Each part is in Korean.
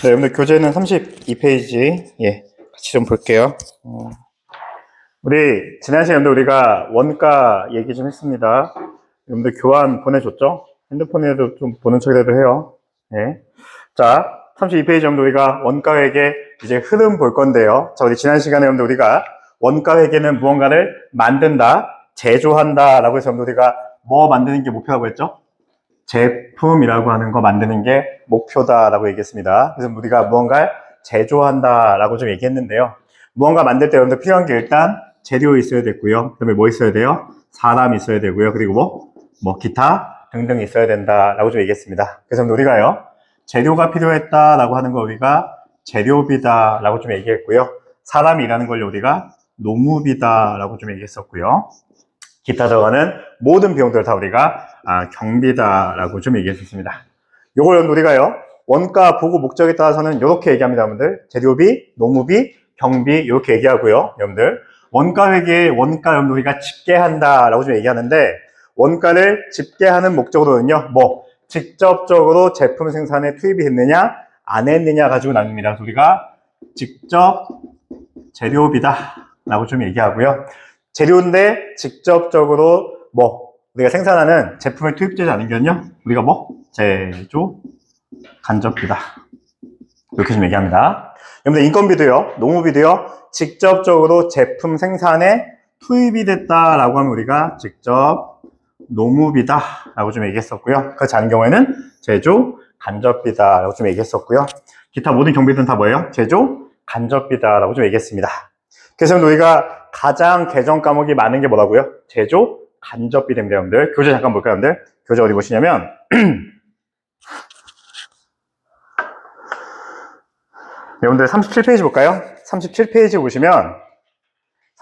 네, 여러분들 교재는 32페이지 같이 좀 볼게요. 우리 지난 시간에 우리가 원가 얘기 좀 했습니다. 여러분들 교환 보내줬죠? 핸드폰에도 좀 보는 척이라도 해요. 예. 자, 32페이지 정도 우리가 원가 회계 이제 흐름 볼 건데요. 자, 우리 지난 시간에 여러분들 우리가 원가 회계는 무언가를 만든다, 제조한다 라고 해서 여러분들 우리가 뭐 만드는 게 목표라고 했죠? 제품이라고 하는 거 만드는 게 목표다라고 얘기했습니다. 그래서 우리가 무언가를 제조한다라고 좀 얘기했는데요. 무언가 만들 때 여러분들 필요한 게 일단 재료 있어야 되고요. 그다음에 뭐 있어야 돼요? 사람 있어야 되고요. 그리고 뭐 기타 등등 있어야 된다라고 좀 얘기했습니다. 그래서 우리가요, 재료가 필요했다라고 하는 거 우리가 재료비다라고 좀 얘기했고요. 사람이 일하는 걸 우리가 노무비다라고 좀 얘기했었고요. 기타 들어가는 모든 비용들 다 우리가 경비다라고 좀 얘기했습니다. 요걸 우리가요, 원가 보고 목적에 따라서는 이렇게 얘기합니다, 여러분들. 재료비, 노무비, 경비 이렇게 얘기하고요, 여러분들. 원가 회계에 원가 여러분들 우리가 집계한다라고 좀 얘기하는데, 원가를 집계하는 목적으로는요, 뭐 직접적으로 제품 생산에 투입이 했느냐 안 했느냐 가지고 나뉩니다. 그래서 우리가 직접 재료비다라고 좀 얘기하고요. 재료인데 직접적으로 뭐 우리가 생산하는 제품을 투입되지 않은 게요, 우리가 뭐 제조 간접비다 이렇게 좀 얘기합니다. 여러분들 인건비도요, 노무비도요, 직접적으로 제품 생산에 투입이 됐다라고 하면 우리가 직접 노무비다라고 좀 얘기했었고요. 그렇지 않은 경우에는 제조 간접비다라고 좀 얘기했었고요. 기타 모든 경비들은 다 뭐예요? 제조 간접비다라고 좀 얘기했습니다. 그래서 우리가 가장 개정 과목이 많은 게 뭐라고요? 제조 간접비입니다, 여러분들. 교재 잠깐 볼까요, 여러분들? 교재 어디 보시냐면 여러분들 37페이지 볼까요? 37페이지 보시면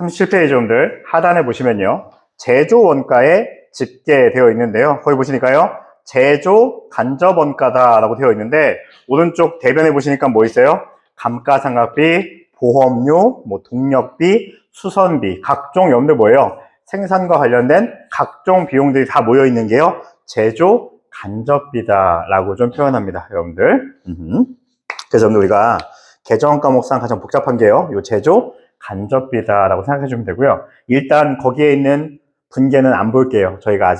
37페이지 여러분들 하단에 보시면요, 제조 원가에 집계되어 있는데요. 거기 보시니까요, 제조 간접 원가다라고 되어 있는데 오른쪽 대변에 보시니까 뭐 있어요? 감가상각비, 보험료, 뭐 동력비, 수선비, 각종 여러분들 뭐예요? 생산과 관련된 각종 비용들이 다 모여 있는 게요, 제조 간접비다라고 좀 표현합니다, 여러분들. 그래서 여러분들 우리가 개정 과목상 가장 복잡한 게요, 요 제조 간접비다라고 생각해 주면 되고요. 일단 거기에 있는 분계는 안 볼게요. 저희가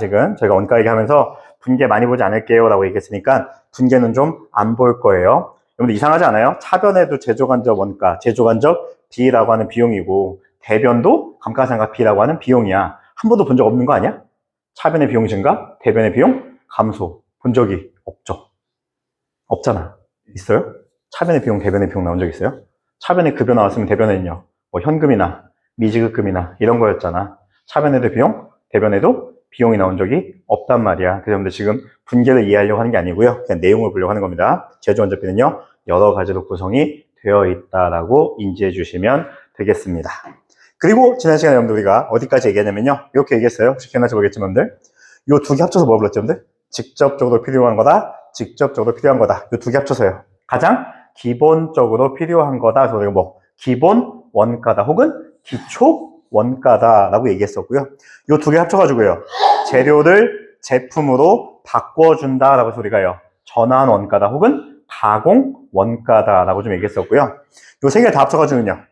원가 얘기하면서 분계 많이 보지 않을게요 라고 얘기했으니까 분계는 좀 안 볼 거예요. 여러분들 이상하지 않아요? 차변에도 제조간접 원가, 제조간접 비라고 하는 비용이고 대변도 감가상각비라고 하는 비용이야. 한 번도 본 적 없는 거 아니야? 차변의 비용 증가, 대변의 비용 감소 본 적이 없죠? 없잖아. 있어요? 차변의 비용, 대변의 비용 나온 적 있어요? 차변에 급여 나왔으면 대변에는요, 뭐 현금이나 미지급금이나 이런 거였잖아. 차변에도 비용, 대변에도 비용이 나온 적이 없단 말이야. 그래서 여러분들 지금 분계를 이해하려고 하는 게 아니고요, 그냥 내용을 보려고 하는 겁니다. 제조간접비는요, 여러 가지로 구성이 되어 있다라고 인지해 주시면 되겠습니다. 그리고 지난 시간에 여러분들 우리가 어디까지 얘기했냐면요, 이렇게 얘기했어요. 혹시 기억나지 모르겠지만 여러분들, 이 두 개 합쳐서 뭐 불렀죠, 여러분들? 직접적으로 필요한 거다, 직접적으로 필요한 거다. 이 두 개 합쳐서요, 가장 기본적으로 필요한 거다. 그래서 우리가 뭐 기본 원가다 혹은 기초 원가다라고 얘기했었고요. 이 두 개 합쳐가지고요, 재료를 제품으로 바꿔준다라고 해서 우리가요, 전환 원가다 혹은 가공 원가다라고 좀 얘기했었고요. 이 세 개 다 합쳐가지고는요,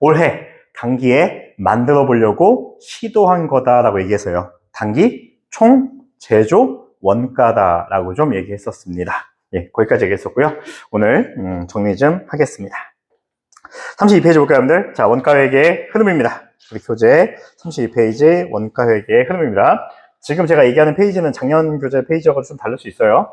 올해 단기에 만들어 보려고 시도한 거다라고 얘기해서요, 단기 총 제조 원가다라고 좀 얘기했었습니다. 거기까지 얘기했었고요. 오늘 정리 좀 하겠습니다. 32페이지 볼까요, 여러분들? 자, 원가회계의 흐름입니다. 우리 교재 32페이지 원가회계의 흐름입니다. 지금 제가 얘기하는 페이지는 작년 교재 페이지하고 좀 다를 수 있어요.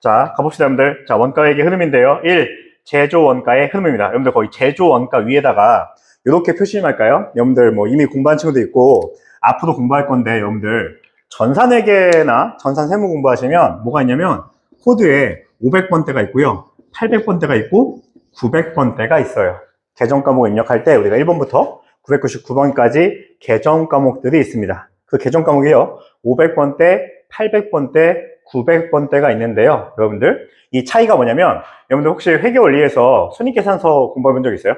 자, 가봅시다, 여러분들. 자, 원가회계 흐름인데요. 1. 제조 원가의 흐름입니다. 여러분들 거의 제조 원가 위에다가 이렇게 표시 좀 할까요? 여러분들 뭐 이미 공부한 친구도 있고 앞으로 공부할 건데, 여러분들 전산회계나 전산세무 공부하시면 뭐가 있냐면 코드에 500번대가 있고요, 800번대가 있고 900번대가 있어요. 개정 과목을 입력할 때 우리가 1번부터 999번까지 개정 과목들이 있습니다. 그 개정 과목이요, 500번대, 800번대, 900번대가 있는데요. 여러분들 이 차이가 뭐냐면, 여러분들 혹시 회계원리에서 손익계산서 공부해 본 적 있어요?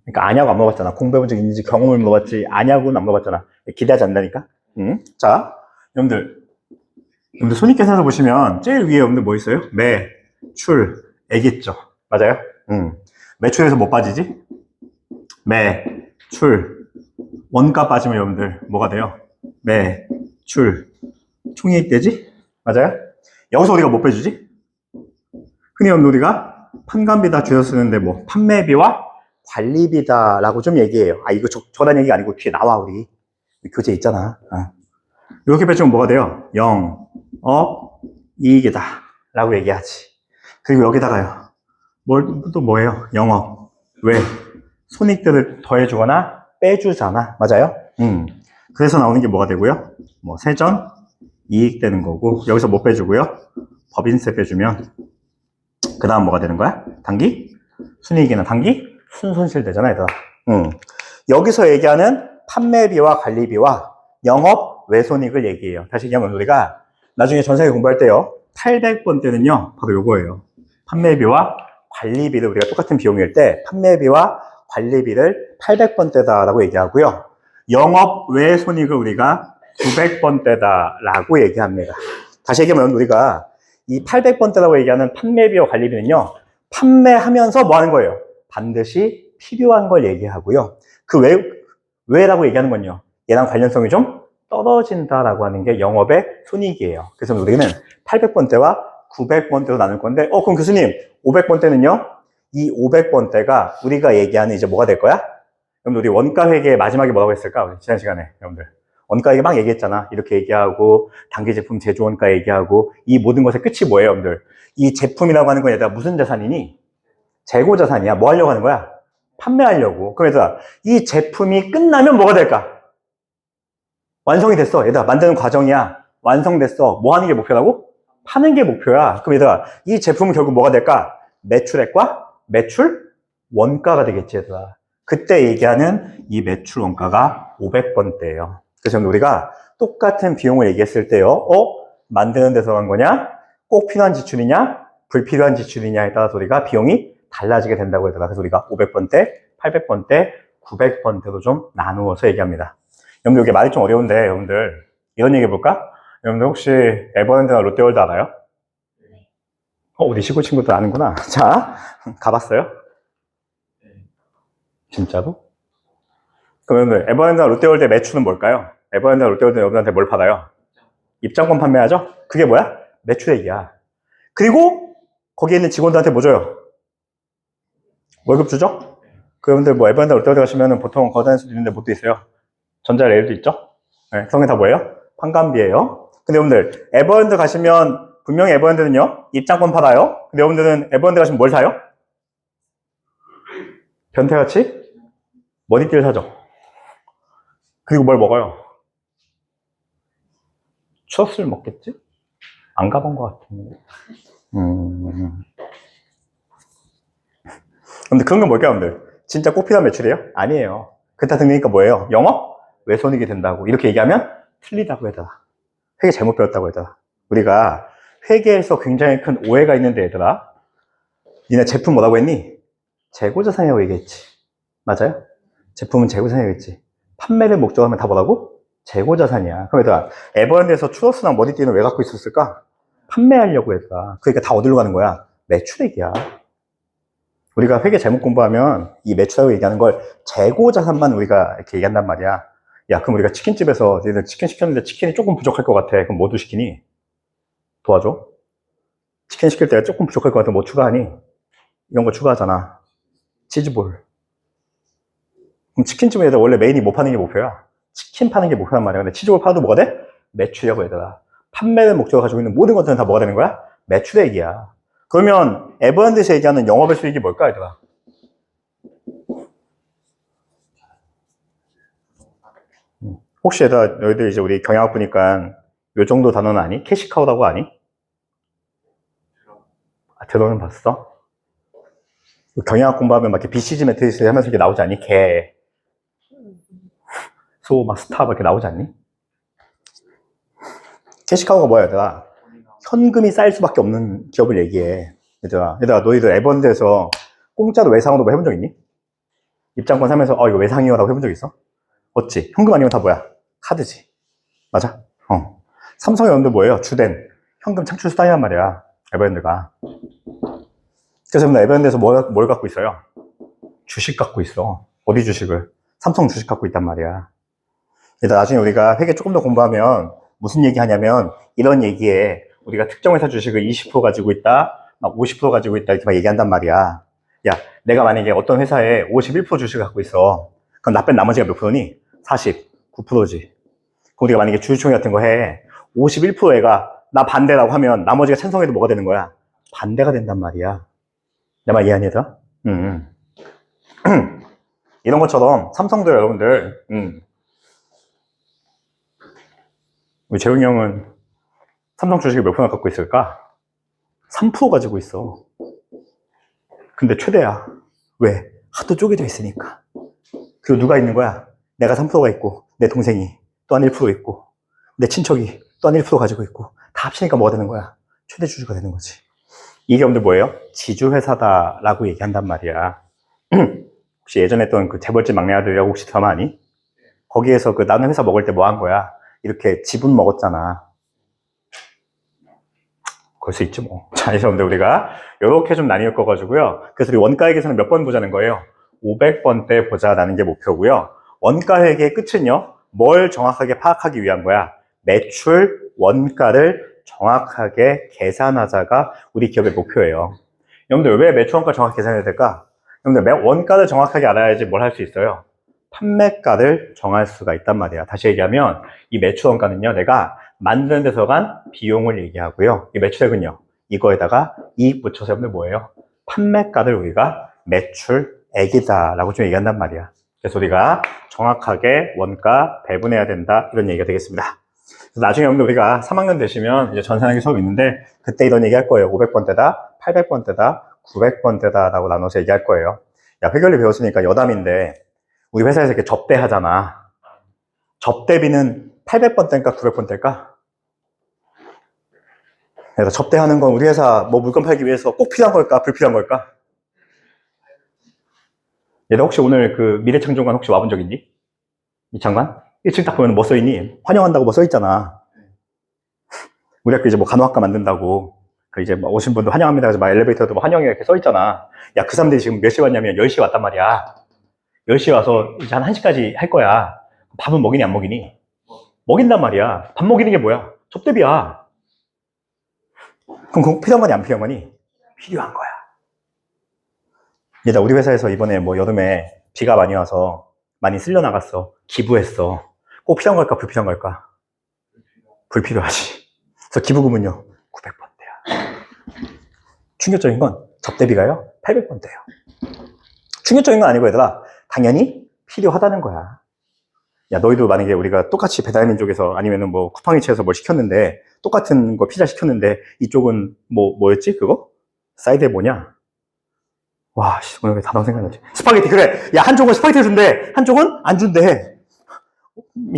그러니까 아냐고 안 물어봤잖아. 공부해 본 적 있는지 경험을 물어봤지 아냐고는 안 물어봤잖아. 기대하지 않는다니까. 자, 여러분들 손익계산서 보시면 제일 위에 여러분들 뭐 있어요? 매, 출, 애겠죠. 맞아요? 매출에서 뭐 빠지지? 매출. 원가 빠지면 여러분들 뭐가 돼요? 매출. 총이익 되지? 맞아요? 여기서 우리가 뭐 빼주지? 흔히 여러분 우리가 판관비다 줄여 쓰는데 뭐 판매비와 관리비다라고 좀 얘기해요. 아 이거 저단 얘기가 아니고 뒤에 나와 우리 교재 있잖아. 이렇게 빼주면 뭐가 돼요? 영업이익이다 라고 얘기하지. 그리고 여기다가요 또 뭐예요? 영업. 왜? 손익들을 더해주거나 빼주잖아. 맞아요? 그래서 나오는 게 뭐가 되고요? 뭐 세전 이익 되는 거고, 여기서 뭐 빼주고요? 법인세 빼주면 그 다음 뭐가 되는 거야? 단기 순이익이나 단기 순손실 되잖아 얘들아. 여기서 얘기하는 판매비와 관리비와 영업 외손익을 얘기해요. 다시 얘기하면 우리가 나중에 전세계 공부할 때요 800번 때는요 바로 요거예요. 판매비와 관리비를 우리가 똑같은 비용일 때 판매비와 관리비를 800번 때다라고 얘기하고요. 영업 외손익을 우리가 900번 때다라고 얘기합니다. 다시 얘기하면 우리가 이 800번 때라고 얘기하는 판매비와 관리비는요 판매하면서 뭐 하는 거예요? 반드시 필요한 걸 얘기하고요. 그 왜라고 얘기하는 건요 얘랑 관련성이 좀 떨어진다라고 하는 게 영업의 손익이에요. 그래서 우리는 800번 때와 900번 때로 나눌 건데 그럼 교수님 500번 때는요? 이 500번 때가 우리가 얘기하는 이제 뭐가 될 거야? 여러분들 우리 원가회계 마지막에 뭐라고 했을까? 우리 지난 시간에 여러분들 원가회계 막 얘기했잖아. 이렇게 얘기하고 단기 제품 제조원가 얘기하고 이 모든 것의 끝이 뭐예요 여러분들? 이 제품이라고 하는 건 얘들아 무슨 자산이니? 재고자산이야. 뭐 하려고 하는 거야? 판매하려고. 그럼 얘들아 이 제품이 끝나면 뭐가 될까? 완성이 됐어. 얘들아 만드는 과정이야. 완성됐어. 뭐 하는 게 목표라고? 파는 게 목표야. 그럼 얘들아 이 제품은 결국 뭐가 될까? 매출액과 매출 원가가 되겠지 얘들아. 그때 얘기하는 이 매출 원가가 500번대예요. 그래서 우리가 똑같은 비용을 얘기했을 때요. 만드는 데 들어간 거냐? 꼭 필요한 지출이냐? 불필요한 지출이냐에 따라서 우리가 비용이 달라지게 된다고 얘들아. 그래서 우리가 500번대, 800번대, 900번대로 좀 나누어서 얘기합니다. 여러분들 이게 말이 좀 어려운데 여러분들 이런 얘기 해볼까? 여러분들 혹시 에버랜드나 롯데월드 알아요? 우리 시골 친구들 아는구나. 자, 가봤어요? 진짜로? 그럼 여러분들 에버랜드나 롯데월드의 매출은 뭘까요? 에버랜드나 롯데월드는 여러분한테 뭘 팔아요? 입장권 판매하죠? 그게 뭐야? 매출액이야. 그리고 거기에 있는 직원들한테 뭐 줘요? 월급 주죠? 여러분들 뭐 에버랜드 롯데월드 가시면 보통 거다닐 수도 있는데 못도 있어요. 전자레일도 있죠? 네, 성에 다 뭐예요? 판관비예요. 근데 여러분들 에버랜드 가시면 분명히 에버랜드는요 입장권 팔아요. 근데 여러분들은 에버랜드 가시면 뭘 사요? 변태같이 머리띠를 사죠. 그리고 뭘 먹어요? 추어스를 먹겠지? 안 가본 것 같은데. 근데 그런 건 뭘까요, 여러분들? 진짜 꼭 필요한 매출이에요? 아니에요. 그렇다 등이니까 뭐예요? 영업? 외손익이 된다고. 이렇게 얘기하면 틀리다고 얘들아. 회계 잘못 배웠다고 얘들아. 우리가 회계에서 굉장히 큰 오해가 있는데 얘들아. 니네 제품 뭐라고 했니? 재고자산이라고 얘기했지. 맞아요? 제품은 재고자산이라고 했지. 판매를 목적으로 하면 다 뭐라고? 재고자산이야. 그럼 얘들아, 에버랜드에서 추러스랑 머리띠는 왜 갖고 있었을까? 판매하려고 얘들아. 그러니까 다 어디로 가는 거야? 매출액이야. 우리가 회계 잘못 공부하면 이 매출액을 얘기하는 걸 재고자산만 우리가 이렇게 얘기한단 말이야. 야, 그럼 우리가 치킨집에서 너희들 치킨 시켰는데 치킨이 조금 부족할 것 같아. 그럼 뭐도 시키니? 도와줘. 치킨 시킬 때 조금 부족할 것 같아. 뭐 추가하니? 이런 거 추가하잖아. 치즈볼. 그럼 치킨집은 얘들 원래 메인이 뭐 파는 게 목표야? 치킨 파는 게 목표란 말이야. 근데 치즈볼 파도 뭐가 돼? 매출이라고 얘들아. 판매를 목적으로 가지고 있는 모든 것들은 다 뭐가 되는 거야? 매출액이야. 그러면 에버랜드에서 얘기하는 영업의 수익이 뭘까 얘들아? 혹시 얘들아 너희들 이제 우리 경영학 보니까 요 정도 단어는 아니? 캐시카우라고 아니? 들어는 봤어? 경영학 공부하면 막 이렇게 BCG 매트리스 하면서 이렇게 나오지 않니? 개, 소, 막 스타 막 이렇게 나오지 않니? 캐시카우가 뭐야 얘들아? 현금이 쌓일 수밖에 없는 기업을 얘기해. 얘들아 너희들 에버랜드에서 공짜로 외상으로 뭐 해본 적 있니? 입장권 사면서 이거 외상이요 라고 해본 적 있어? 없지. 현금 아니면 다 뭐야? 카드지. 맞아? 삼성의 여러분들 뭐예요? 주된 현금 창출 수단이란 말이야. 에버랜드가. 그래서 여러분 에버랜드에서 뭘 갖고 있어요? 주식 갖고 있어. 어디 주식을? 삼성 주식 갖고 있단 말이야. 일단 나중에 우리가 회계 조금 더 공부하면 무슨 얘기 하냐면 이런 얘기에 우리가 특정 회사 주식을 20% 가지고 있다, 막 50% 가지고 있다 이렇게 막 얘기한단 말이야. 야, 내가 만약에 어떤 회사에 51% 주식을 갖고 있어. 그럼 나 뺀 나머지가 몇 프로니? 49%지. 그럼 우리가 만약에 주주총회 같은 거 해. 51% 애가 나 반대라고 하면 나머지가 찬성해도 뭐가 되는 거야? 반대가 된단 말이야. 내 말 이해하니 얘들아? 이런 것처럼 삼성도 여러분들 우리 재웅이 형은 삼성 주식을 몇 프로나 갖고 있을까? 3% 가지고 있어. 근데 최대야. 왜? 하도 쪼개져 있으니까. 그리고 누가 있는 거야? 내가 3%가 있고 내 동생이 또 한 1% 있고 내 친척이 또 한 1% 가지고 있고 다 합치니까 뭐가 되는 거야? 최대 주주가 되는 거지. 이게 여러분들 뭐예요? 지주회사다라고 얘기한단 말이야. 혹시 예전에 했던 그 재벌집 막내 아들이라고 혹시 드라마 아니? 거기에서 그 나는 회사 먹을 때 뭐 한 거야? 이렇게 지분 먹었잖아. 그럴 수 있지 뭐. 자, 여러분들 우리가 이렇게 좀 나뉘어 꺼가지고요. 그래서 우리 원가회계에서는 몇 번 보자는 거예요? 500번대 보자라는 게 목표고요. 원가회계의 끝은요. 뭘 정확하게 파악하기 위한 거야? 매출 원가를 정확하게 계산하자가 우리 기업의 목표예요. 여러분들 왜 매출 원가 정확히 계산해야 될까? 여러분들 원가를 정확하게 알아야지 뭘 할 수 있어요? 판매가를 정할 수가 있단 말이야. 다시 얘기하면 이 매출 원가는요. 내가 만드는 데서 간 비용을 얘기하고요. 이 매출액은요. 이거에다가 이익 붙여서 여러분들 뭐예요? 판매가를 우리가 매출액이다 라고 좀 얘기한단 말이야. 그래서 우리가 정확하게 원가 배분해야 된다 이런 얘기가 되겠습니다. 그래서 나중에 여러분들 우리가 3학년 되시면 이제 전산학기 수업이 있는데 그때 이런 얘기 할 거예요. 500번대다, 800번대다, 900번대다 라고 나눠서 얘기할 거예요. 야, 회계원리 배웠으니까 여담인데 우리 회사에서 이렇게 접대하잖아. 접대비는 800번대일까 900번대일까? 그래서 접대하는 건 우리 회사 뭐 물건 팔기 위해서 꼭 필요한 걸까 불필요한 걸까? 얘들 혹시 오늘 그 미래창조관 혹시 와본 적 있니? 이 장관? 1층 딱 보면 뭐 써있니? 환영한다고 뭐 써있잖아. 우리 학교 이제 뭐 간호학과 만든다고 그 이제 뭐 오신 분들 환영합니다. 그래서 막 엘리베이터도 뭐 환영해 이렇게 써있잖아. 야, 그 사람들이 지금 몇 시에 왔냐면 10시에 왔단 말이야. 10시에 와서 이제 한 1시까지 할 거야. 밥은 먹이니 안 먹이니? 먹인단 말이야. 밥 먹이는 게 뭐야? 접대비야. 그럼 그거 필요한 거니 안 필요한 거니? 필요한 거야. 얘들아, 우리 회사에서 이번에 뭐 여름에 비가 많이 와서 많이 쓸려 나갔어. 기부했어. 꼭 필요한 걸까 불필요한 걸까? 불필요하지. 그래서 기부금은요 900번대야. 충격적인 건 접대비가요 800번대예요. 충격적인 건 아니고 얘들아 당연히 필요하다는 거야. 야, 너희도 만약에 우리가 똑같이 배달민족에서 아니면은 뭐 쿠팡이츠에서 뭘 시켰는데 똑같은 거 피자 시켰는데 이쪽은 뭐였지 그거? 사이드에 뭐냐? 와, 오늘 왜 단어 생각나지? 스파게티, 그래. 야, 한쪽은 스파게티 준대. 한쪽은 안 준대.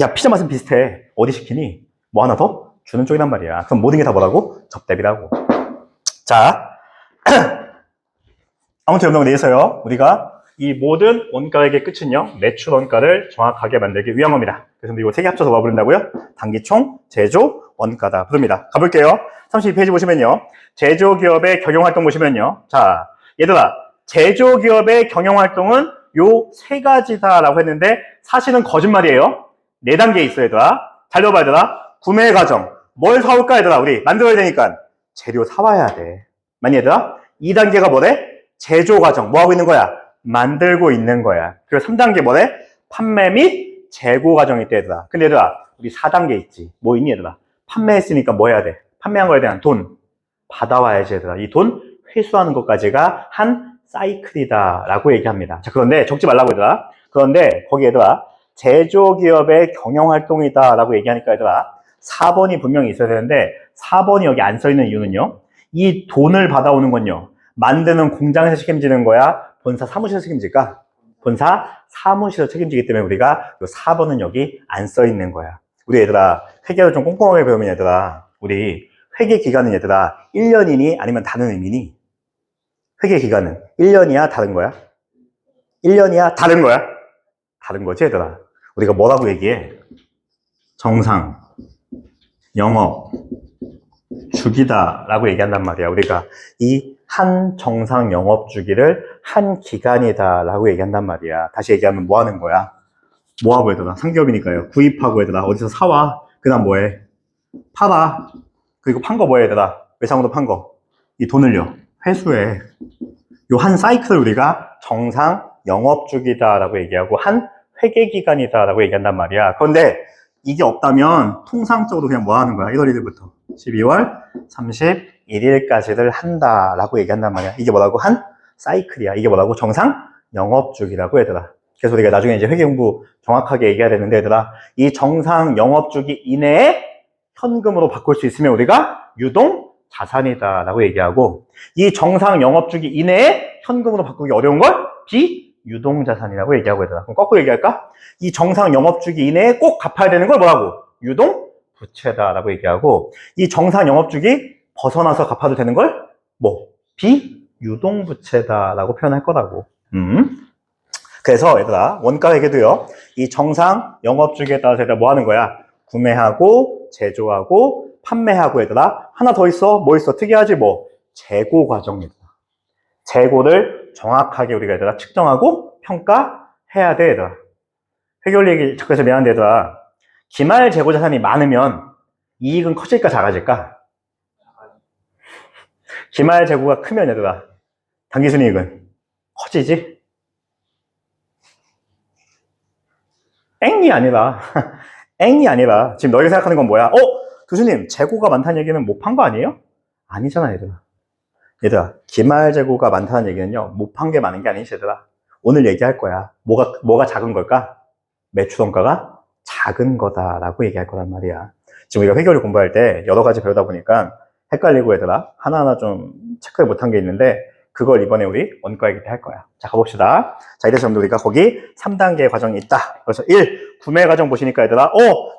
야, 피자 맛은 비슷해. 어디 시키니? 뭐 하나 더? 주는 쪽이란 말이야. 그럼 모든 게 다 뭐라고? 접대비라고. 자, 아무튼 여러분들 위해서요. 우리가 이 모든 원가액의 끝은요. 매출 원가를 정확하게 만들기 위한 겁니다. 그래서 이거 세 개 합쳐서 뭐 부른다고요? 단기총 제조 원가다 부릅니다. 가볼게요. 32페이지 보시면요. 제조기업의 경영활동 보시면요. 자, 얘들아. 제조기업의 경영활동은 요 세 가지다라고 했는데 사실은 거짓말이에요. 4단계 있어요, 얘들아. 잘 들어봐, 얘들아. 구매 과정. 뭘 사올까, 얘들아? 우리 만들어야 되니까 재료 사와야 돼. 맞니, 얘들아? 2단계가 뭐래? 제조 과정. 뭐 하고 있는 거야? 만들고 있는 거야. 그리고 3단계 뭐래? 판매 및 재고 과정이 있대, 얘들아. 근데 얘들아, 우리 4단계 있지. 뭐 있니, 얘들아? 판매했으니까 뭐 해야 돼? 판매한 거에 대한 돈 받아와야지, 얘들아. 이 돈 회수하는 것까지가 한 사이클이다 라고 얘기합니다. 자, 그런데 적지 말라고 얘들아. 그런데 거기 얘들아 제조기업의 경영활동이다 라고 얘기하니까 얘들아 4번이 분명히 있어야 되는데 4번이 여기 안 써있는 이유는요. 이 돈을 받아오는 건요. 만드는 공장에서 책임지는 거야? 본사 사무실에서 책임질까? 본사 사무실에서 책임지기 때문에 우리가 이 4번은 여기 안 써있는 거야. 우리 얘들아 회계를 좀 꼼꼼하게 배우면 얘들아 우리 회계 기간은 얘들아 1년이니 아니면 다른 의미니? 회계 기간은 1년이야? 다른 거야? 1년이야? 다른 거야? 다른 거지, 얘들아. 우리가 뭐라고 얘기해? 정상, 영업, 주기다 라고 얘기한단 말이야. 우리가 이 한 정상 영업 주기를 한 기간이다라고 얘기한단 말이야. 다시 얘기하면 뭐 하는 거야? 뭐 하고 얘들아? 상기업이니까요. 구입하고 얘들아. 어디서 사와? 그 다음 뭐해? 팔아. 그리고 판 거 뭐해 얘들아? 외상으로 판 거. 이 돈을요. 회수해. 요 한 사이클을 우리가 정상 영업 주기다라고 얘기하고 한 회계 기간이다라고 얘기한단 말이야. 그런데 이게 없다면 통상적으로 그냥 뭐 하는 거야? 1월 1일부터 12월 31일까지를 한다라고 얘기한단 말이야. 이게 뭐라고? 한 사이클이야. 이게 뭐라고? 정상 영업 주기라고 얘들아. 그래서 우리가 나중에 이제 회계 공부 정확하게 얘기해야 되는데 얘들아, 이 정상 영업 주기 이내에 현금으로 바꿀 수 있으면 우리가 유동 자산이다라고 얘기하고, 이 정상 영업 주기 이내에 현금으로 바꾸기 어려운 걸 비유동 자산이라고 얘기하고 얘들아. 그럼 거꾸로 얘기할까? 이 정상 영업 주기 이내에 꼭 갚아야 되는 걸 뭐라고? 유동 부채다라고 얘기하고, 이 정상 영업 주기 벗어나서 갚아도 되는 걸 뭐? 비유동 부채다라고 표현할 거라고. 그래서 얘들아, 원가 회계도요, 이 정상 영업 주기에 따라서 얘들아 뭐 하는 거야? 구매하고 제조하고 판매하고 얘들아, 하나 더 있어. 뭐 있어? 특이하지 뭐? 재고 과정이다. 재고를 정확하게 우리가 얘들아 측정하고 평가해야 돼 얘들아. 회계원리 얘기 자꾸 해서 미안한데 얘들아, 기말 재고 자산이 많으면 이익은 커질까 작아질까? 기말 재고가 크면 얘들아, 당기순이익은 커지지? 앵이 아니라 앵이 아니라 지금 너희가 생각하는 건 뭐야? 교수님, 재고가 많다는 얘기는 못 판 거 아니에요? 아니잖아 얘들아. 얘들아, 기말 재고가 많다는 얘기는요, 못 판 게 많은 게 아니지 얘들아. 오늘 얘기할 거야. 뭐가 작은 걸까? 매출 원가가 작은 거다라고 얘기할 거란 말이야. 지금 우리가 회계를 공부할 때 여러 가지 배우다 보니까 헷갈리고 얘들아, 하나하나 좀 체크를 못한 게 있는데, 그걸 이번에 우리 원가 얘기 때 할 거야. 자, 가봅시다. 자, 이래서 우리가 거기 3단계 과정이 있다. 그래서 1, 구매 과정 보시니까 얘들아,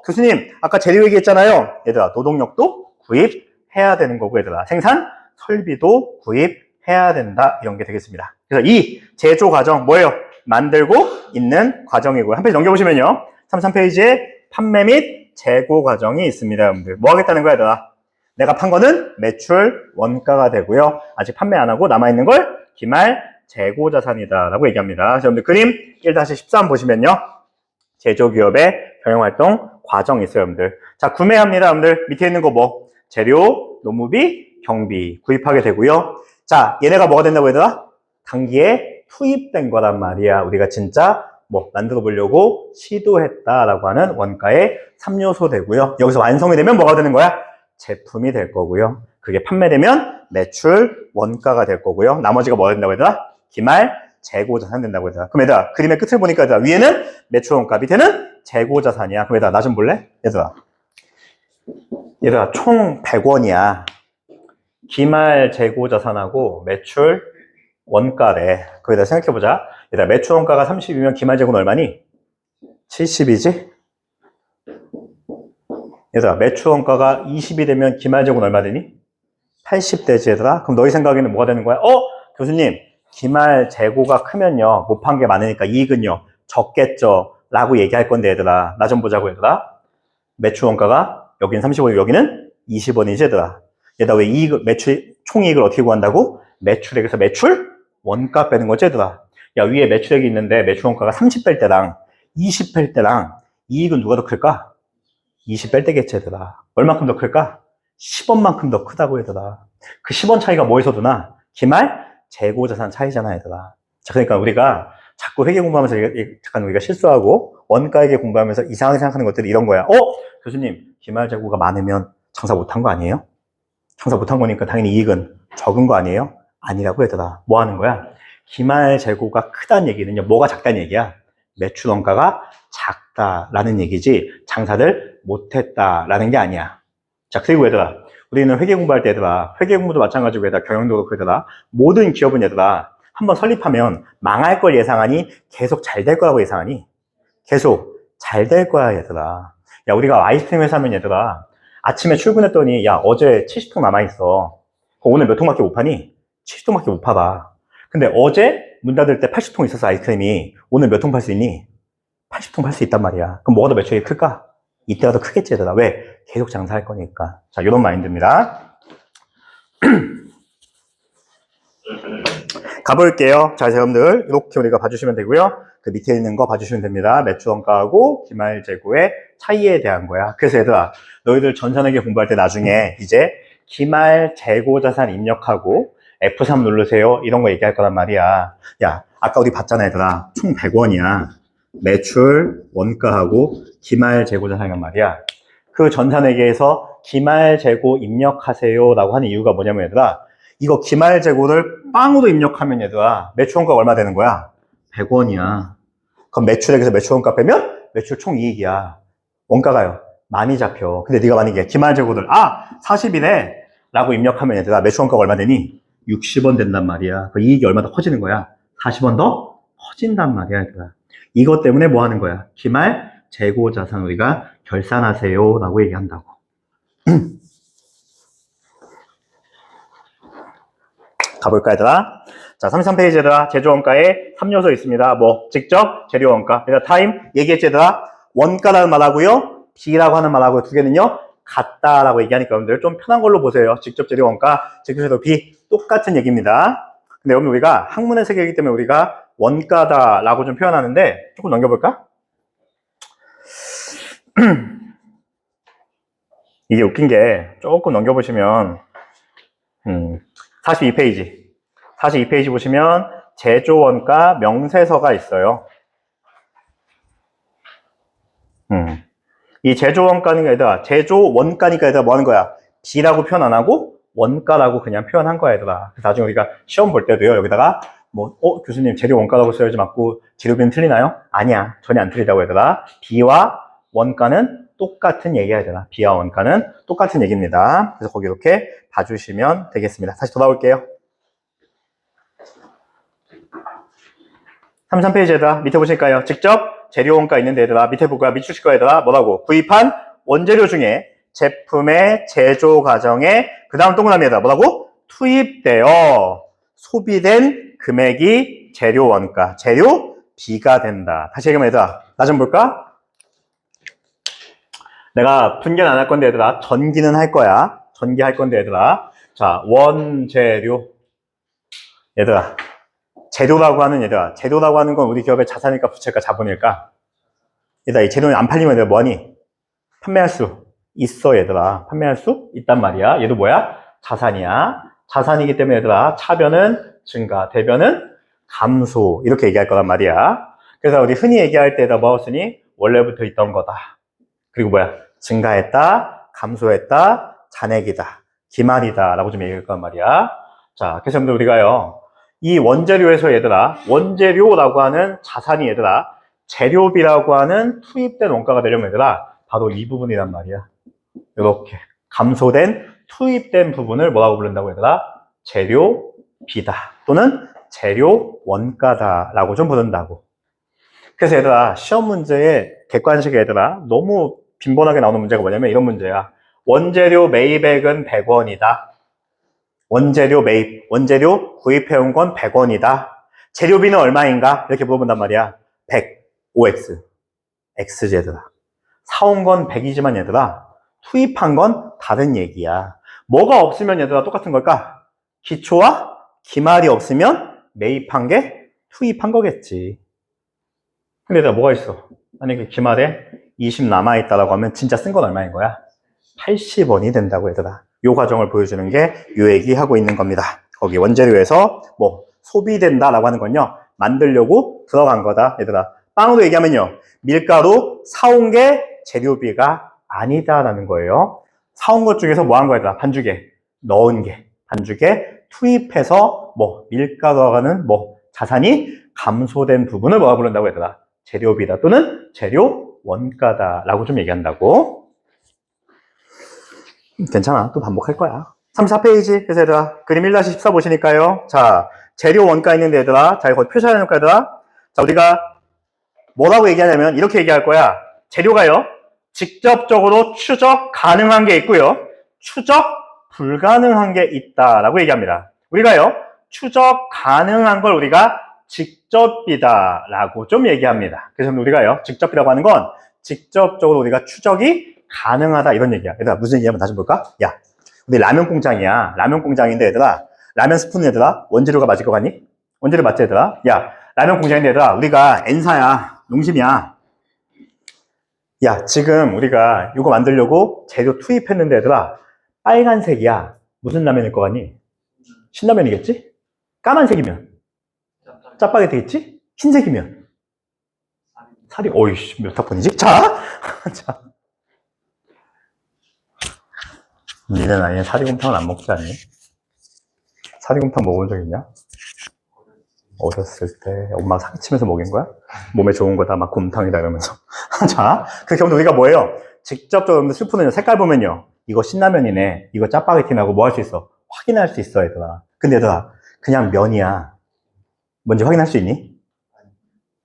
교수님, 아까 재료 얘기했잖아요. 얘들아, 노동력도 구입해야 되는 거고 얘들아, 생산, 설비도 구입해야 된다. 이런 게 되겠습니다. 그래서 2, 제조 과정 뭐예요? 만들고 있는 과정이고요. 한 페이지 넘겨보시면요, 33페이지에 판매 및 재고 과정이 있습니다. 여러분들, 뭐 하겠다는 거야 얘들아? 내가 판 거는 매출 원가가 되고요, 아직 판매 안 하고 남아있는 걸 기말 재고 자산이다 라고 얘기합니다. 그래서 여러분들 그림 1-13 보시면요, 제조기업의 경영활동 과정이 있어요. 여러분들, 자, 구매합니다. 여러분들 밑에 있는 거 뭐? 재료, 노무비, 경비 구입하게 되고요. 자, 얘네가 뭐가 된다고 얘들아? 단기에 투입된 거란 말이야. 우리가 진짜 뭐 만들어 보려고 시도했다라고 하는 원가의 3요소 되고요. 여기서 완성이 되면 뭐가 되는 거야? 제품이 될 거고요. 그게 판매되면 매출 원가가 될 거고요. 나머지가 뭐가 된다고 얘들아? 기말 재고 자산 된다고 얘들아. 그럼 얘들아, 그림의 끝을 보니까 얘들아, 위에는 매출 원가, 밑에는 재고 자산이야. 그럼 얘들아, 나 좀 볼래? 얘들아 총 100원이야. 기말 재고 자산하고 매출 원가래. 거기다 생각해보자. 얘들아, 매출 원가가 30이면 기말 재고는 얼마니? 70이지? 얘들아, 매출 원가가 20이 되면 기말 재고는 얼마 되니? 80되지 얘들아. 그럼 너희 생각에는 뭐가 되는 거야? 교수님, 기말 재고가 크면요, 못 판 게 많으니까 이익은요 적겠죠 라고 얘기할 건데 얘들아, 나 좀 보자고 얘들아. 매출 원가가 여기는 30원이고 여기는 20원이지 얘들아. 얘들아, 왜 총이익을 어떻게 구한다고? 매출액에서 매출 원가 빼는 거지 얘들아. 야, 위에 매출액이 있는데 매출 원가가 30 뺄 때랑 20 뺄 때랑 이익은 누가 더 클까? 20 뺄 때겠지 얘들아. 얼만큼 더 클까? 10원만큼 더 크다고 얘들아. 그 10원 차이가 뭐에서 드나? 기말 재고 자산 차이잖아 얘들아. 자, 그러니까 우리가 자꾸 회계 공부하면서 잠깐 우리가 실수하고 원가회계 공부하면서 이상하게 생각하는 것들이 이런 거야. 교수님, 기말 재고가 많으면 장사 못한 거 아니에요? 장사 못한 거니까 당연히 이익은 적은 거 아니에요? 아니라고 얘들아. 뭐 하는 거야? 기말 재고가 크다는 얘기는요, 뭐가 작다는 얘기야? 매출 원가가 작다라는 얘기지 장사를 못했다라는 게 아니야. 자, 그리고 얘들아, 우리는 회계 공부할 때 얘들아, 회계 공부도 마찬가지고 얘들아, 경영도 그렇고 얘들아, 모든 기업은 얘들아, 한번 설립하면 망할 걸 예상하니? 계속 잘 될 거라고 예상하니? 계속 잘 될 거야 얘들아. 야, 우리가 아이스크림 회사면 얘들아, 아침에 출근했더니 야, 어제 70통 남아있어. 오늘 몇 통밖에 못 파니? 70통밖에 못 팔아. 근데 어제 문 닫을 때 80통 있어서 아이스크림이 오늘 몇 통 팔 수 있니? 80통 팔 수 있단 말이야. 그럼 뭐가 더 매출이 클까? 이때가 더 크겠지 얘들아. 왜? 계속 장사할 거니까. 자, 이런 마인드입니다. 가볼게요. 자, 여러분들 이렇게 우리가 봐주시면 되고요. 그 밑에 있는 거 봐주시면 됩니다. 매출원가하고 기말재고의 차이에 대한 거야. 그래서 얘들아, 너희들 전산회계 공부할 때 나중에 이제 기말재고자산 입력하고 F3 누르세요 이런 거 얘기할 거란 말이야. 야, 아까 우리 봤잖아 얘들아. 총 100원이야. 매출 원가하고 기말재고자산이란 말이야. 그 전산회계에서 기말재고 입력하세요 라고 하는 이유가 뭐냐면 얘들아, 이거 기말재고를 빵으로 입력하면 얘들아 매출원가가 얼마 되는 거야? 100원이야. 그럼 매출액에서 매출원가 빼면 매출 총이익이야. 원가가요 많이 잡혀. 근데 네가 만약에 기말재고를 40이네 라고 입력하면 얘들아 매출원가가 얼마 되니? 60원 된단 말이야. 그 이익이 얼마 더 커지는 거야? 40원 더 커진단 말이야 얘들아. 이것 때문에 뭐 하는 거야? 기말재고자산 우리가 결산하세요 라고 얘기한다고. 가볼까 얘들아? 자, 33페이지 얘들아, 제조원가에 3요소 있습니다. 뭐 직접 재료원가, 얘들아 타임 얘기했지 얘들아? 원가라는 말하고요, B라고 하는 말하고 두 개는요 같다라고 얘기하니까 여러분들 좀 편한 걸로 보세요. 직접 재료원가, 직접 재료 B 똑같은 얘기입니다. 근데 여러분 우리가 학문의 세계이기 때문에 우리가 원가다라고 좀 표현하는데 조금 넘겨볼까? 이게 웃긴 게 조금 넘겨보시면 42페이지 42페이지 보시면 제조원가 명세서가 있어요. 이 제조원가니까 얘들아, 제조원가니까 얘들아 뭐 하는 거야? B라고 표현 안 하고 원가라고 그냥 표현한 거야 얘들아. 그래서 나중에 우리가 시험 볼 때도요 여기다가 뭐 교수님 재료원가라고 써야지 맞고 재료비는 틀리나요? 아니야, 전혀 안 틀리다고 얘들아. B와 원가는 똑같은 얘기야 얘들아. B와 원가는 똑같은 얘기입니다. 그래서 거기 이렇게 봐주시면 되겠습니다. 다시 돌아올게요. 33페이지 얘들아, 밑에 보실까요? 직접 재료원가 있는데 얘들아, 밑에 볼까요? 밑줄 칠 거야 얘들아. 뭐라고? 구입한 원재료 중에 제품의 제조 과정에 그 다음 동그라미 얘들아 뭐라고? 투입되어 소비된 금액이 재료원가, 재료비가 된다. 다시 얘기하면 얘들아, 나 좀 볼까? 내가 분기는 안 할 건데 얘들아, 전기는 할 거야. 전기 할 건데 얘들아, 자, 원재료 얘들아, 재료라고 하는 얘들아, 재료라고 하는 건 우리 기업의 자산일까 부채일까 자본일까? 얘들아, 이 재료는 안 팔리면 얘들아 뭐하니? 판매할 수 있어 얘들아. 판매할 수 있단 말이야. 얘도 뭐야? 자산이야. 자산이기 때문에 얘들아, 차변은 증가, 대변은 감소, 이렇게 얘기할 거란 말이야. 그래서 우리 흔히 얘기할 때다 뭐 쓰니? 원래부터 있던 거다. 그리고 뭐야? 증가했다, 감소했다, 잔액이다, 기말이다 라고 좀 얘기할 거란 말이야. 자, 그래서 여러분들 우리가요 이 원재료에서 얘들아, 원재료라고 하는 자산이 얘들아, 재료비라고 하는 투입된 원가가 되려면 얘들아, 바로 이 부분이란 말이야. 이렇게 감소된 투입된 부분을 뭐라고 부른다고 얘들아? 재료비다 또는 재료원가다 라고 좀 부른다고. 그래서 얘들아, 시험 문제에 객관식에 얘들아 너무 빈번하게 나오는 문제가 뭐냐면 이런 문제야. 원재료 매입액은 100원이다. 원재료 매입, 원재료 구입해온 건 100원이다. 재료비는 얼마인가? 이렇게 물어본단 말이야. 100, OX, X지 얘들아. 사온 건 100이지만 얘들아, 투입한 건 다른 얘기야. 뭐가 없으면 얘들아 똑같은 걸까? 기초와 기말이 없으면 매입한 게 투입한 거겠지. 근데 얘들아 뭐가 있어? 만약에 기말에 20 남아있다라고 하면 진짜 쓴 건 얼마인 거야? 80원이 된다고 얘들아. 요 과정을 보여주는 게 요 얘기하고 있는 겁니다. 거기 원재료에서 뭐 소비된다라고 하는 건요, 만들려고 들어간 거다 얘들아. 빵으로 얘기하면요, 밀가루 사온 게 재료비가 아니다라는 거예요. 사온 것 중에서 뭐 한 거야 얘들아? 반죽에 넣은 게, 반죽에 투입해서 뭐 밀가루라는 뭐 자산이 감소된 부분을 뭐라 부른다고 얘들아? 재료비다 또는 재료 원가다 라고 좀 얘기한다고. 괜찮아, 또 반복할 거야. 34페이지 그래서 얘들아 그림 1-14 보시니까요, 자 재료 원가 있는데 얘들아, 자 이거 표시해놓을까 얘들아. 자 우리가 뭐라고 얘기하냐면 이렇게 얘기할 거야. 재료가요 직접적으로 추적 가능한 게 있고요, 추적 불가능한 게 있다라고 얘기합니다. 우리가요 추적 가능한 걸 우리가 직접비다 라고 좀 얘기합니다. 그래서 우리가요 직접비라고 하는 건 직접적으로 우리가 추적이 가능하다 이런 얘기야. 얘들아 무슨 얘기하면 다시 볼까? 야, 우리 라면 공장이야. 라면 공장인데 얘들아, 라면 스푼 얘들아 원재료가 맞을 것 같니? 원재료 맞지 얘들아? 야, 라면 공장인데 얘들아, 우리가 N사야, 농심이야. 야, 지금 우리가 이거 만들려고 재료 투입했는데 얘들아, 빨간색이야. 무슨 라면일 것 같니? 신라면이겠지? 까만색이면 짜파게티겠지? 흰색이면 살이, 어이씨, 몇 학번이지? 자! 자. 니네 나이에 사리곰탕을 안 먹지 않니? 사리곰탕 먹어본 적 있냐? 어렸을 때 엄마가 사기치면서 먹인 거야? 몸에 좋은 거다 막 곰탕이다 이러면서. 자, 그 경우도 우리가 뭐예요? 직접적으로 스프는 색깔 보면요, 이거 신라면이네, 이거 짜파게티나고 뭐 할 수 있어? 확인할 수 있어 얘들아. 근데 얘들아, 그냥 면이야. 뭔지 확인할 수 있니?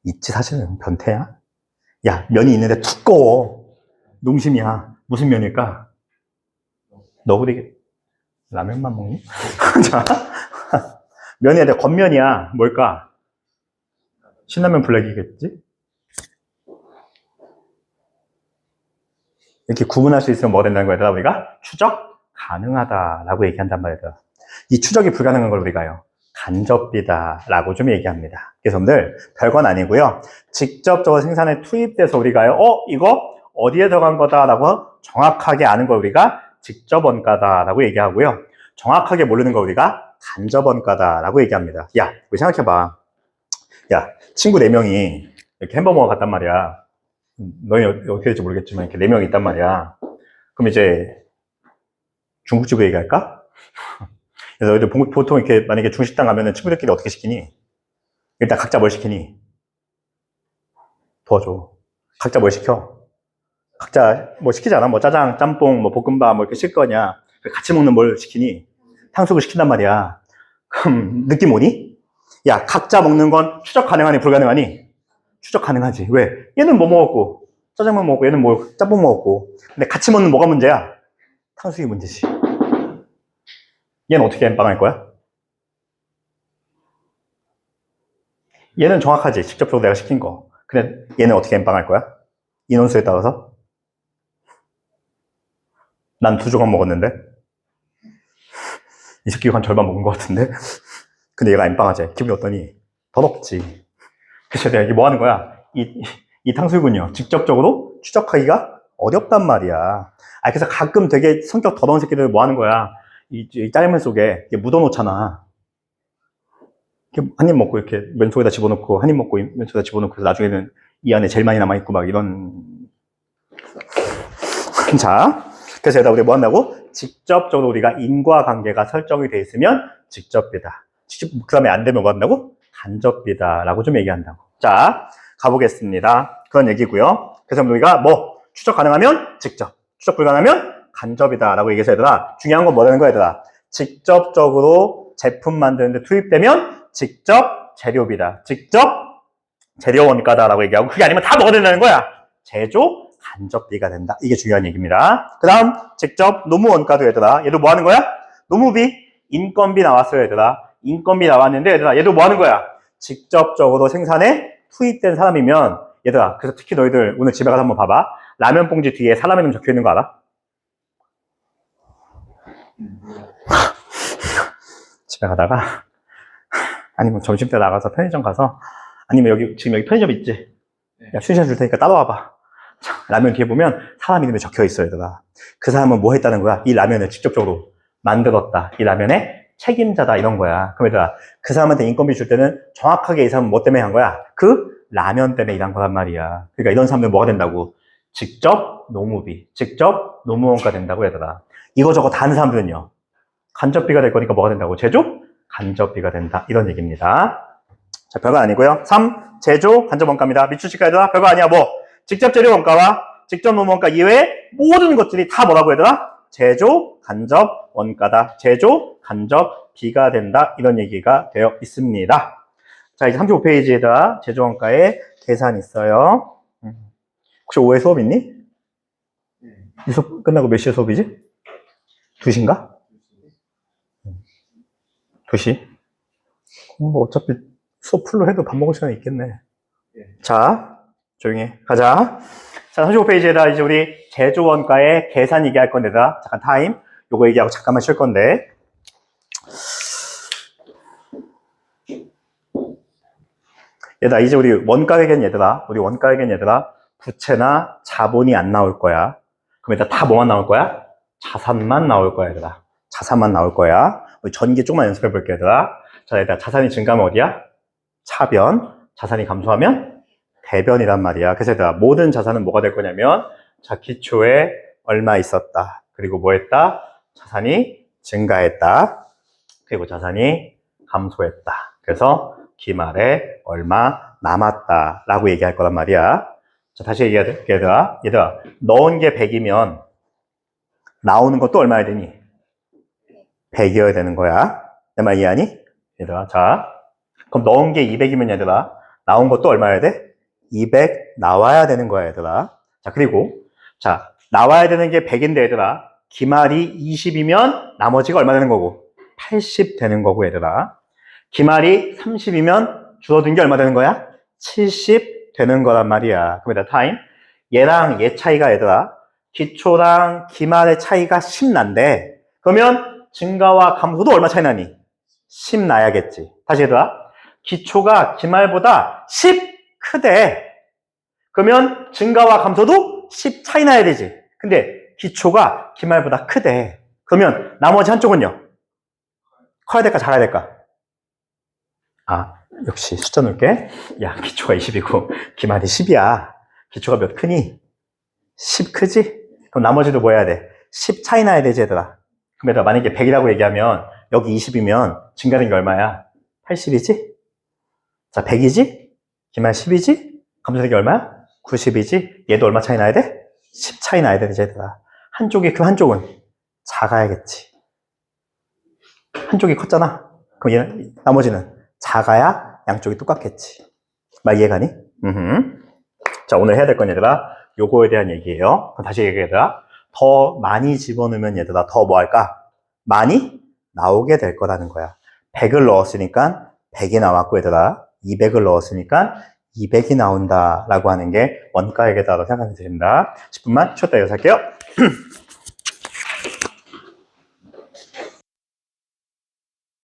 있지. 사실은 변태야. 야, 면이 있는데 두꺼워. 농심이야. 무슨 면일까? 너구리 라면만 먹니? 자, 면이 아니라 겉면이야. 뭘까? 신라면 블랙이겠지? 이렇게 구분할 수 있으면 뭐가 된다는 거야, 얘들아? 우리가 추적 가능하다라고 얘기한단 말이야. 이 추적이 불가능한 걸 우리가요, 간접비다라고 좀 얘기합니다. 그래서 여러분들, 별건 아니고요, 직접적으로 생산에 투입돼서 우리가요, 이거 어디에 들어간 거다라고 정확하게 아는 걸 우리가 직접 원가다라고 얘기하고요, 정확하게 모르는 걸 우리가 간접 원가다라고 얘기합니다. 야, 우리 생각해봐. 야, 친구 4명이 이렇게 햄버거 먹으러 갔단 말이야. 너희 어떻게 될지 모르겠지만 이렇게 4명이 있단 말이야. 그럼 이제 중국집을 얘기할까? 그래서 너희들 보통 이렇게 만약에 중식당 가면은 친구들끼리 어떻게 시키니? 일단 각자 뭘 시키니? 도와줘. 각자 뭘 시켜? 각자 뭐 시키지 않아? 뭐 짜장, 짬뽕, 뭐 볶음밥 뭐 이렇게 시킬 거냐? 같이 먹는 뭘 시키니? 탕수육을 시킨단 말이야. 그럼 느낌 오니? 야, 각자 먹는 건 추적 가능하니 불가능하니? 추적 가능하지. 왜? 얘는 뭐 먹었고, 짜장면 먹고, 얘는 뭐 짬뽕 먹었고. 근데 같이 먹는 뭐가 문제야? 탕수육이 문제지. 얘는 어떻게 엠빵할 거야? 얘는 정확하지. 직접적으로 내가 시킨 거. 근데 얘는 어떻게 엠빵할 거야? 인원수에 따라서? 난 2조각 먹었는데? 이 새끼가 한 절반 먹은 것 같은데? 근데 얘가 엠빵하지. 기분이 어떠니? 더럽지. 그래서 내가 이게 뭐 하는 거야? 이 탕수육은요, 직접적으로 추적하기가 어렵단 말이야. 그래서 가끔 되게 성격 더러운 새끼들 뭐 하는 거야? 이 짜장면 속에 묻어놓잖아. 한 입 먹고 이렇게 면 속에다 집어넣고, 한 입 먹고 면 속에다 집어넣고, 나중에는 이 안에 제일 많이 남아있고 막 이런. 자, 그래서 여기다 우리가 뭐 한다고? 직접적으로 우리가 인과관계가 설정이 돼 있으면 직접비다. 그 다음에 안 되면 뭐 한다고? 간접비다라고 좀 얘기한다고. 자, 가보겠습니다. 그런 얘기고요. 그래서 우리가 뭐 추적 가능하면 직접, 추적 불가능하면 간접이다라고 얘기해서 얘들아, 중요한 건 뭐라는 거야 얘들아? 직접적으로 제품 만드는데 투입되면 직접 재료비다, 직접 재료 원가다라고 얘기하고, 그게 아니면 다 뭐가 된다는 거야? 제조 간접비가 된다. 이게 중요한 얘기입니다. 그 다음 직접 노무 원가도 얘들아, 얘도 뭐 하는 거야? 노무비, 인건비 나왔어요 얘들아. 인건비 나왔는데 얘들아, 얘도 뭐 하는 거야? 직접적으로 생산에 투입된 사람이면 얘들아, 그래서 특히 너희들 오늘 집에 가서 한번 봐봐. 라면 봉지 뒤에 사람 이름 적혀 있는 거 알아? 집에 가다가, 아니면 점심때 나가서 편의점 가서, 아니면 여기 지금 여기 편의점 있지? 야, 춘시간 줄 테니까 따라와봐. 라면 뒤에 보면 사람 이름이 적혀 있어요 얘들아. 그 사람은 뭐 했다는 거야? 이 라면을 직접적으로 만들었다, 이 라면의 책임자다, 이런 거야. 그럼 얘들아, 그 사람한테 인건비 줄 때는 정확하게 이 사람은 뭐 때문에 한 거야? 그 라면 때문에 일한 거란 말이야. 그러니까 이런 사람들 뭐가 된다고? 직접 노무비, 직접 노무원가 된다고 얘들아. 이거저거 다 하는 사람들은요, 간접비가 될 거니까 뭐가 된다고? 제조 간접비가 된다, 이런 얘기입니다. 자, 별거 아니고요. 3. 제조 간접 원가입니다. 밑줄칠까 얘들아? 별거 아니야. 뭐 직접 재료 원가와 직접 노무 원가 이외의 모든 것들이 다 뭐라고 얘들아? 제조 간접 원가다, 제조 간접 비가 된다, 이런 얘기가 되어 있습니다. 자, 이제 35페이지에다 제조 원가의 계산 있어요. 혹시 5회 수업 있니? 이 수업 끝나고 몇 시에 수업이지? 2시인가? 2시? 뭐 어차피 수업 풀로 해도 밥 먹을 시간이 있겠네. 자, 조용히 해. 가자. 자, 35페이지에다 이제 우리 제조 원가의 계산 얘기할 건데다, 잠깐 타임. 요거 얘기하고 잠깐만 쉴 건데. 얘들아, 이제 우리 원가액엔 얘들아, 부채나 자본이 안 나올 거야. 그럼 일단 다 뭐만 나올 거야? 자산만 나올 거야, 얘들아. 자산만 나올 거야. 우리 전기 조금만 연습해 볼게, 얘들아. 자, 얘들아, 자산이 증가하면 어디야? 차변. 자산이 감소하면 대변이란 말이야. 그래서 얘들아, 모든 자산은 뭐가 될 거냐면, 자, 기초에 얼마 있었다. 그리고 뭐 했다? 자산이 증가했다. 그리고 자산이 감소했다. 그래서 기말에 얼마 남았다. 라고 얘기할 거란 말이야. 자, 다시 얘기할게, 얘들아. 넣은 게 100이면 나오는 것도 얼마야 되니? 100이어야 되는 거야. 내 말 이해하니? 얘들아, 자. 그럼 넣은 게 200이면 얘들아, 나온 것도 얼마야 돼? 200 나와야 되는 거야, 얘들아. 자, 그리고, 자, 나와야 되는 게 100인데, 얘들아. 기말이 20이면 나머지가 얼마 되는 거고? 80 되는 거고, 얘들아. 기말이 30이면 줄어든 게 얼마 되는 거야? 70 되는 거란 말이야. 그럼 일단 타임. 얘랑 얘 차이가, 얘들아, 기초랑 기말의 차이가 10 난데, 그러면 증가와 감소도 얼마 차이 나니? 10 나야겠지. 다시 얘들아, 기초가 기말보다 10 크대. 그러면 증가와 감소도 10 차이 나야 되지. 근데 기초가 기말보다 크대. 그러면 나머지 한쪽은요? 커야 될까 작아야 될까? 아, 역시 숫자 넣을게. 야, 기초가 20이고 기말이 10이야. 기초가 몇 크니? 10 크지? 그럼 나머지도 뭐 해야 돼? 10 차이 나야 되지, 얘들아. 그럼 얘들아, 만약에 100이라고 얘기하면 여기 20이면 증가된 게 얼마야? 80이지? 자, 100이지? 기말 10이지? 감소된 게 얼마야? 90이지? 얘도 얼마 차이 나야 돼? 10 차이 나야 되지, 얘들아. 한쪽이 그 한쪽은 작아야겠지. 한쪽이 컸잖아. 그럼 얘는, 나머지는 작아야 양쪽이 똑같겠지. 말 이해가니? 자, 오늘 해야 될 건 얘들아, 요거에 대한 얘기예요. 그럼 다시 얘기해, 얘들아. 더 많이 집어넣으면 얘들아, 더 뭐 할까? 많이 나오게 될 거라는 거야. 100을 넣었으니까 100이 나왔고, 얘들아. 200을 넣었으니까 200이 나온다라고 하는 게 원가액이다라고 생각하면 됩니다. 10분만 쉬었다 이어서 할게요.